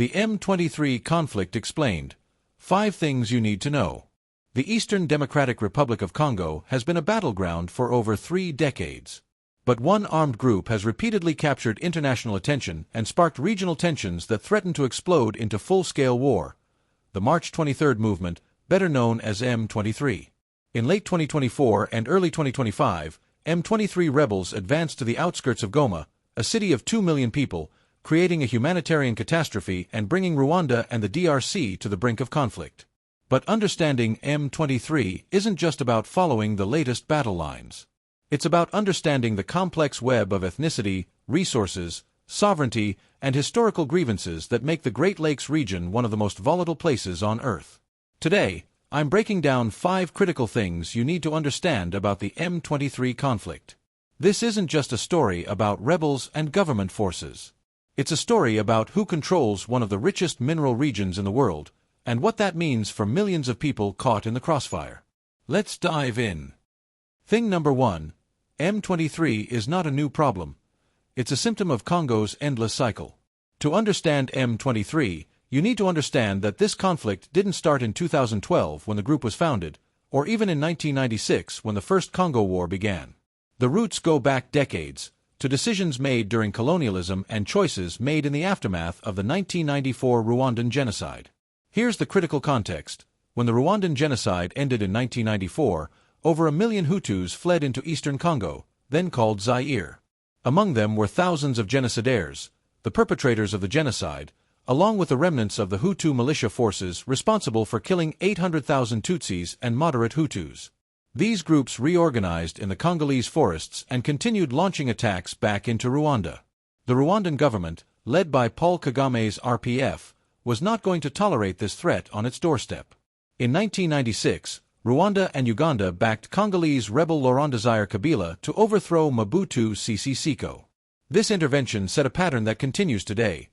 The M23 conflict explained. 5 things you need to know. The Eastern Democratic Republic of Congo has been a battleground for over 3 decades. But one armed group has repeatedly captured international attention and sparked regional tensions that threaten to explode into full-scale war. The March 23 movement, better known as M23. In late 2024 and early 2025, M23 rebels advanced to the outskirts of Goma, a city of 2 million people, creating a humanitarian catastrophe and bringing Rwanda and the DRC to the brink of conflict. But understanding M23 isn't just about following the latest battle lines. It's about understanding the complex web of ethnicity, resources, sovereignty, and historical grievances that make the Great Lakes region one of the most volatile places on Earth. Today, I'm breaking down 5 critical things you need to understand about the M23 conflict. This isn't just a story about rebels and government forces. It's a story about who controls one of the richest mineral regions in the world, and what that means for millions of people caught in the crossfire. Let's dive in. Thing number 1. M23 is not a new problem. It's a symptom of Congo's endless cycle. To understand M23, you need to understand that this conflict didn't start in 2012 when the group was founded, or even in 1996 when the First Congo War began. The roots go back decades, to decisions made during colonialism and choices made in the aftermath of the 1994 Rwandan genocide. Here's the critical context. When the Rwandan genocide ended in 1994, over 1 million Hutus fled into eastern Congo, then called Zaire. Among them were thousands of genocidaires, the perpetrators of the genocide, along with the remnants of the Hutu militia forces responsible for killing 800,000 Tutsis and moderate Hutus. These groups reorganized in the Congolese forests and continued launching attacks back into Rwanda. The Rwandan government, led by Paul Kagame's RPF, was not going to tolerate this threat on its doorstep. In 1996, Rwanda and Uganda backed Congolese rebel Laurent Desire Kabila to overthrow Mobutu Sese Seko. This intervention set a pattern that continues today,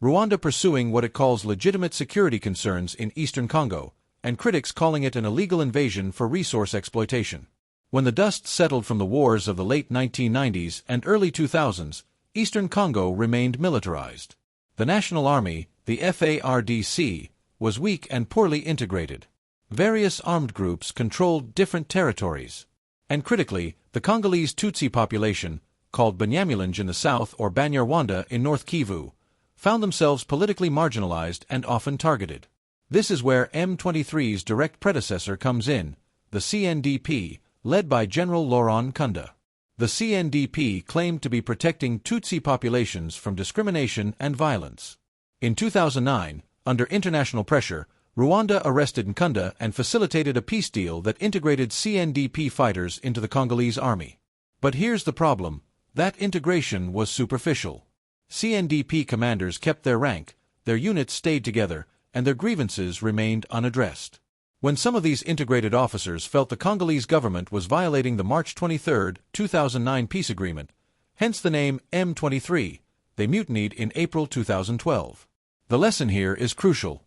Rwanda pursuing what it calls legitimate security concerns in eastern Congo, and critics calling it an illegal invasion for resource exploitation. When the dust settled from the wars of the late 1990s and early 2000s, eastern Congo remained militarized. The National Army, the FARDC, was weak and poorly integrated. Various armed groups controlled different territories. And critically, the Congolese Tutsi population, called Banyamulenge in the south or Banyarwanda in North Kivu, found themselves politically marginalized and often targeted. This is where M23's direct predecessor comes in, the CNDP, led by General Laurent Nkunda. The CNDP claimed to be protecting Tutsi populations from discrimination and violence. In 2009, under international pressure, Rwanda arrested Nkunda and facilitated a peace deal that integrated CNDP fighters into the Congolese army. But here's the problem, that integration was superficial. CNDP commanders kept their rank, their units stayed together, and their grievances remained unaddressed. When some of these integrated officers felt the Congolese government was violating the March 23, 2009 peace agreement, hence the name M23, they mutinied in April 2012. The lesson here is crucial.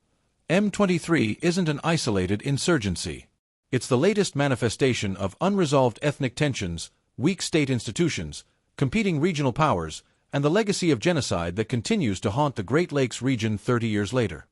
M23 isn't an isolated insurgency. It's the latest manifestation of unresolved ethnic tensions, weak state institutions, competing regional powers, and the legacy of genocide that continues to haunt the Great Lakes region 30 years later.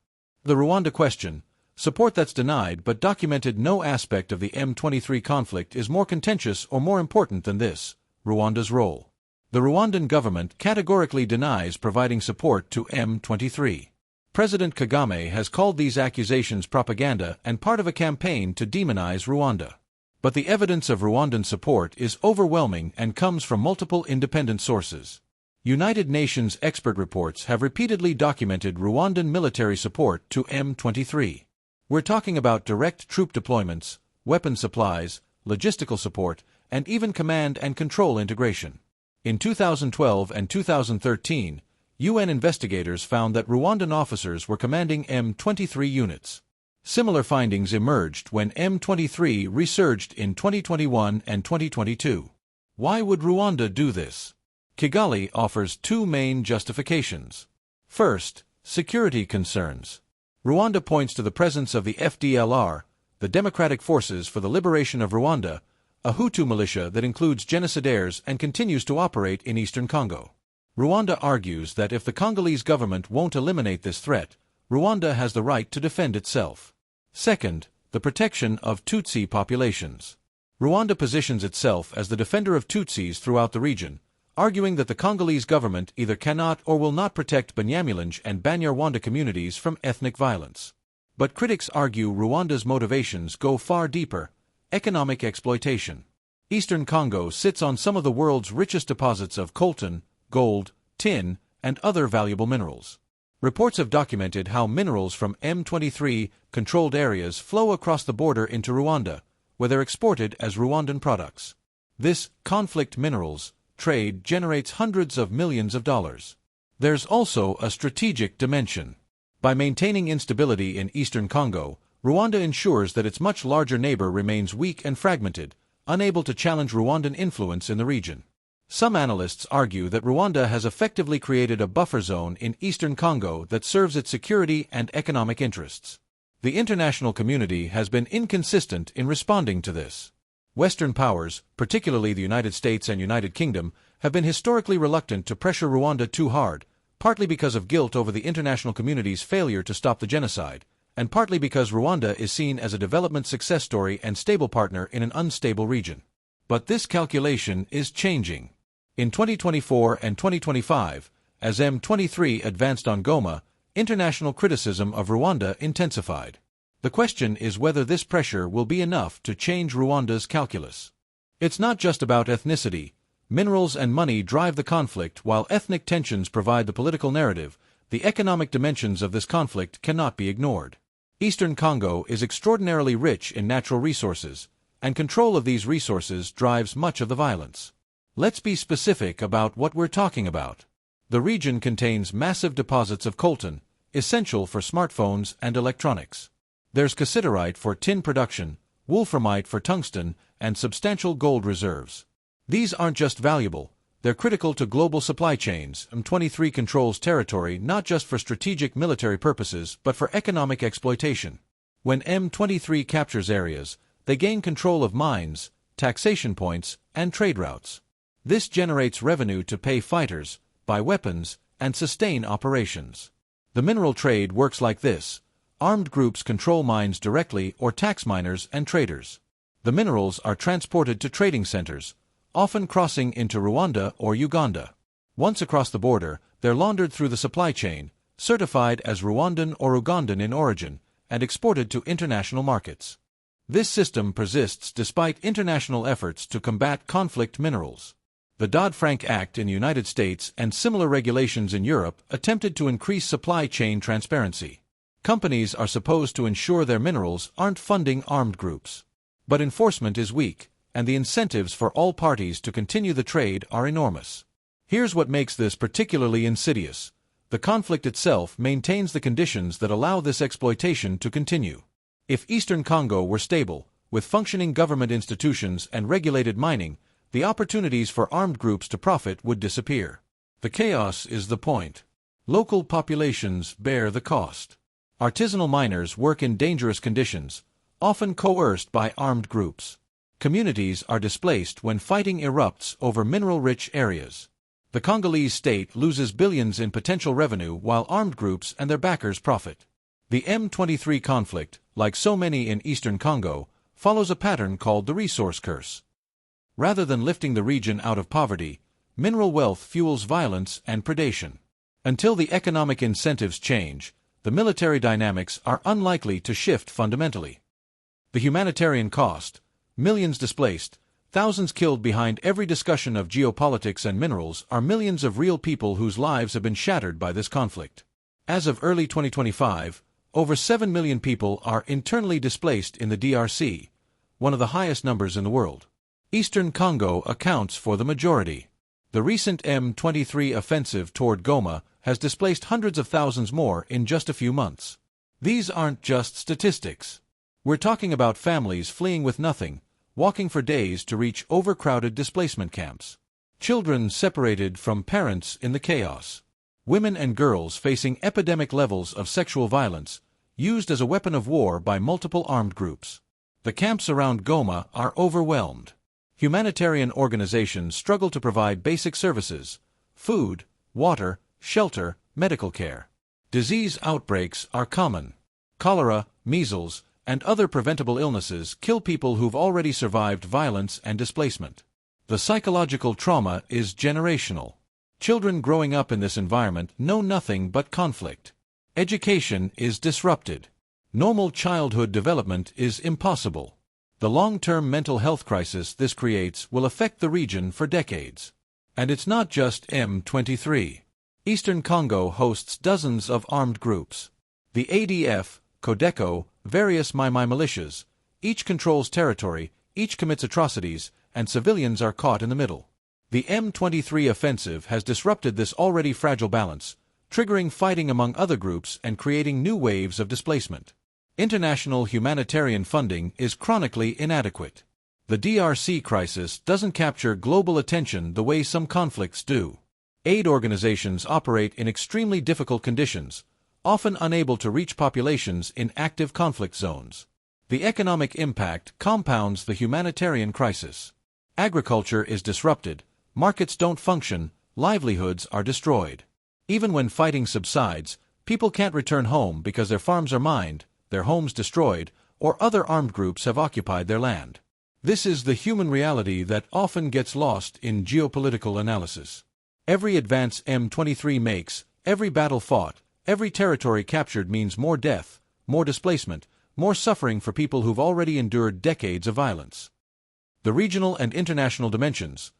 The Rwanda question, support that's denied but documented no aspect of the M23 conflict is more contentious or more important than this, Rwanda's role. The Rwandan government categorically denies providing support to M23. President Kagame has called these accusations propaganda and part of a campaign to demonize Rwanda. But the evidence of Rwandan support is overwhelming and comes from multiple independent sources. United Nations expert reports have repeatedly documented Rwandan military support to M23. We're talking about direct troop deployments, weapon supplies, logistical support, and even command and control integration. In 2012 and 2013, UN investigators found that Rwandan officers were commanding M23 units. Similar findings emerged when M23 resurged in 2021 and 2022. Why would Rwanda do this? Kigali offers 2 main justifications. First, security concerns. Rwanda points to the presence of the FDLR, the Democratic Forces for the Liberation of Rwanda, a Hutu militia that includes genocidaires and continues to operate in eastern Congo. Rwanda argues that if the Congolese government won't eliminate this threat, Rwanda has the right to defend itself. Second, the protection of Tutsi populations. Rwanda positions itself as the defender of Tutsis throughout the region, arguing that the Congolese government either cannot or will not protect Banyamulenge and Banyarwanda communities from ethnic violence. But critics argue Rwanda's motivations go far deeper: economic exploitation. Eastern Congo sits on some of the world's richest deposits of coltan, gold, tin, and other valuable minerals. Reports have documented how minerals from M23 controlled areas flow across the border into Rwanda, where they're exported as Rwandan products. This conflict minerals trade generates hundreds of millions of dollars. There's also a strategic dimension. By maintaining instability in eastern Congo, Rwanda ensures that its much larger neighbor remains weak and fragmented, unable to challenge Rwandan influence in the region. Some analysts argue that Rwanda has effectively created a buffer zone in eastern Congo that serves its security and economic interests. The international community has been inconsistent in responding to this. Western powers, particularly the United States and United Kingdom, have been historically reluctant to pressure Rwanda too hard, partly because of guilt over the international community's failure to stop the genocide, and partly because Rwanda is seen as a development success story and stable partner in an unstable region. But this calculation is changing. In 2024 and 2025, as M23 advanced on Goma, international criticism of Rwanda intensified. The question is whether this pressure will be enough to change Rwanda's calculus. It's not just about ethnicity. Minerals and money drive the conflict, while ethnic tensions provide the political narrative. The economic dimensions of this conflict cannot be ignored. Eastern Congo is extraordinarily rich in natural resources, and control of these resources drives much of the violence. Let's be specific about what we're talking about. The region contains massive deposits of coltan, essential for smartphones and electronics. There's cassiterite for tin production, wolframite for tungsten, and substantial gold reserves. These aren't just valuable, they're critical to global supply chains. M23 controls territory not just for strategic military purposes but for economic exploitation. When M23 captures areas, they gain control of mines, taxation points, and trade routes. This generates revenue to pay fighters, buy weapons, and sustain operations. The mineral trade works like this. Armed groups control mines directly or tax miners and traders. The minerals are transported to trading centers, often crossing into Rwanda or Uganda. Once across the border, they're laundered through the supply chain, certified as Rwandan or Ugandan in origin, and exported to international markets. This system persists despite international efforts to combat conflict minerals. The Dodd-Frank Act in the United States and similar regulations in Europe attempted to increase supply chain transparency. Companies are supposed to ensure their minerals aren't funding armed groups. But enforcement is weak, and the incentives for all parties to continue the trade are enormous. Here's what makes this particularly insidious. The conflict itself maintains the conditions that allow this exploitation to continue. If Eastern Congo were stable, with functioning government institutions and regulated mining, the opportunities for armed groups to profit would disappear. The chaos is the point. Local populations bear the cost. Artisanal miners work in dangerous conditions, often coerced by armed groups. Communities are displaced when fighting erupts over mineral-rich areas. The Congolese state loses billions in potential revenue while armed groups and their backers profit. The M23 conflict, like so many in eastern Congo, follows a pattern called the resource curse. Rather than lifting the region out of poverty, mineral wealth fuels violence and predation. Until the economic incentives change, the military dynamics are unlikely to shift fundamentally. The humanitarian cost, millions displaced, thousands killed behind every discussion of geopolitics and minerals are millions of real people whose lives have been shattered by this conflict. As of early 2025, over 7 million people are internally displaced in the DRC, one of the highest numbers in the world. Eastern Congo accounts for the majority. The recent M23 offensive toward Goma has displaced hundreds of thousands more in just a few months. These aren't just statistics. We're talking about families fleeing with nothing, walking for days to reach overcrowded displacement camps. Children separated from parents in the chaos. Women and girls facing epidemic levels of sexual violence, used as a weapon of war by multiple armed groups. The camps around Goma are overwhelmed. Humanitarian organizations struggle to provide basic services, food, water, shelter, medical care. Disease outbreaks are common. Cholera, measles, and other preventable illnesses kill people who've already survived violence and displacement. The psychological trauma is generational. Children growing up in this environment know nothing but conflict. Education is disrupted. Normal childhood development is impossible. The long-term mental health crisis this creates will affect the region for decades. And it's not just M23. Eastern Congo hosts dozens of armed groups. The ADF, Codeco, various Mai-Mai militias, each controls territory, each commits atrocities, and civilians are caught in the middle. The M23 offensive has disrupted this already fragile balance, triggering fighting among other groups and creating new waves of displacement. International humanitarian funding is chronically inadequate. The DRC crisis doesn't capture global attention the way some conflicts do. Aid organizations operate in extremely difficult conditions, often unable to reach populations in active conflict zones. The economic impact compounds the humanitarian crisis. Agriculture is disrupted, markets don't function, livelihoods are destroyed. Even when fighting subsides, people can't return home because their farms are mined, their homes destroyed, or other armed groups have occupied their land. This is the human reality that often gets lost in geopolitical analysis. Every advance M23 makes, every battle fought, every territory captured means more death, more displacement, more suffering for people who've already endured decades of violence. The regional and international dimensions.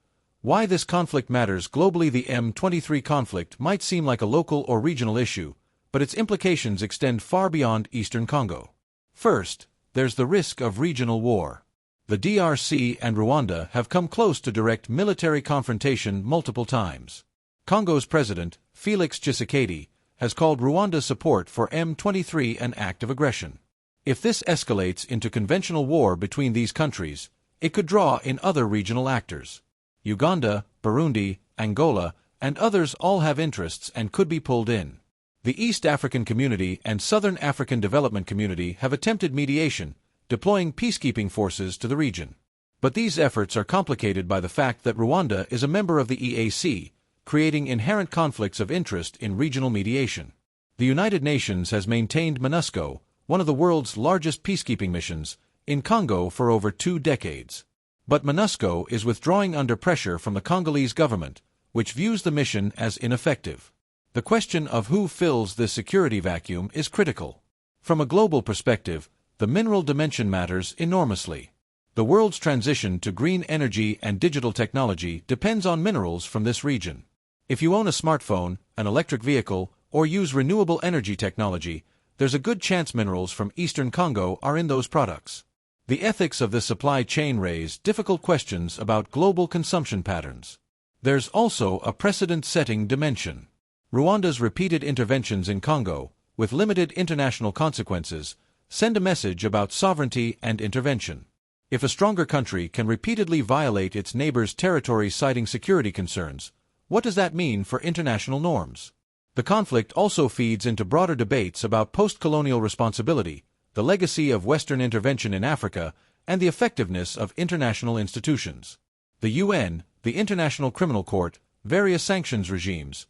Why this conflict matters globally. The M23 conflict might seem like a local or regional issue, but its implications extend far beyond Eastern Congo. First, there's the risk of regional war. The DRC and Rwanda have come close to direct military confrontation multiple times. Congo's president, Felix Tshisekedi, has called Rwanda's support for M23 an act of aggression. If this escalates into conventional war between these countries, it could draw in other regional actors. Uganda, Burundi, Angola, and others all have interests and could be pulled in. The East African Community and Southern African Development Community have attempted mediation, deploying peacekeeping forces to the region. But these efforts are complicated by the fact that Rwanda is a member of the EAC, creating inherent conflicts of interest in regional mediation. The United Nations has maintained MONUSCO, one of the world's largest peacekeeping missions, in Congo for over 2 decades. But MONUSCO is withdrawing under pressure from the Congolese government, which views the mission as ineffective. The question of who fills this security vacuum is critical. From a global perspective, the mineral dimension matters enormously. The world's transition to green energy and digital technology depends on minerals from this region. If you own a smartphone, an electric vehicle, or use renewable energy technology, there's a good chance minerals from Eastern Congo are in those products. The ethics of this supply chain raise difficult questions about global consumption patterns. There's also a precedent-setting dimension. Rwanda's repeated interventions in Congo, with limited international consequences, send a message about sovereignty and intervention. If a stronger country can repeatedly violate its neighbor's territory citing security concerns, what does that mean for international norms? The conflict also feeds into broader debates about post-colonial responsibility, the legacy of Western intervention in Africa, and the effectiveness of international institutions. The UN, the International Criminal Court, various sanctions regimes,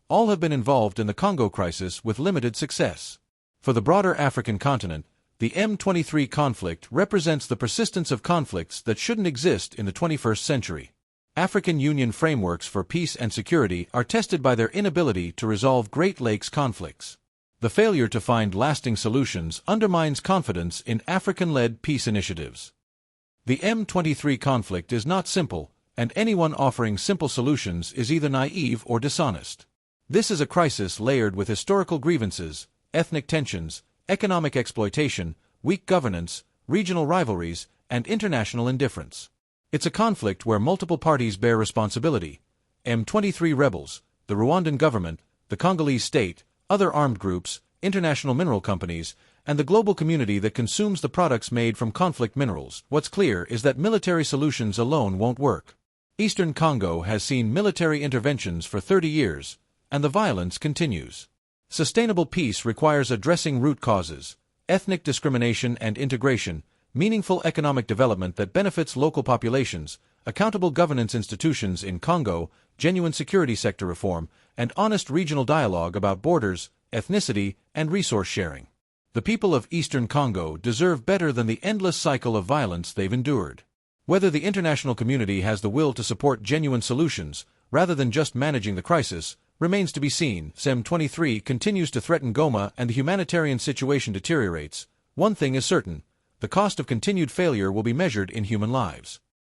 all have been involved in the Congo crisis with limited success. For the broader African continent, the M23 conflict represents the persistence of conflicts that shouldn't exist in the 21st century. African Union frameworks for peace and security are tested by their inability to resolve Great Lakes conflicts. The failure to find lasting solutions undermines confidence in African-led peace initiatives. The M23 conflict is not simple, and anyone offering simple solutions is either naive or dishonest. This is a crisis layered with historical grievances, ethnic tensions, economic exploitation, weak governance, regional rivalries, and international indifference. It's a conflict where multiple parties bear responsibility: M23 rebels, the Rwandan government, the Congolese state, other armed groups, international mineral companies, and the global community that consumes the products made from conflict minerals. What's clear is that military solutions alone won't work. Eastern Congo has seen military interventions for 30 years, and the violence continues. Sustainable peace requires addressing root causes: ethnic discrimination and integration, meaningful economic development that benefits local populations, accountable governance institutions in Congo, genuine security sector reform, and honest regional dialogue about borders, ethnicity, and resource sharing. The people of Eastern Congo deserve better than the endless cycle of violence they've endured. Whether the international community has the will to support genuine solutions, rather than just managing the crisis, remains to be seen. M23 continues to threaten Goma and the humanitarian situation deteriorates. One thing is certain: the cost of continued failure will be measured in human lives.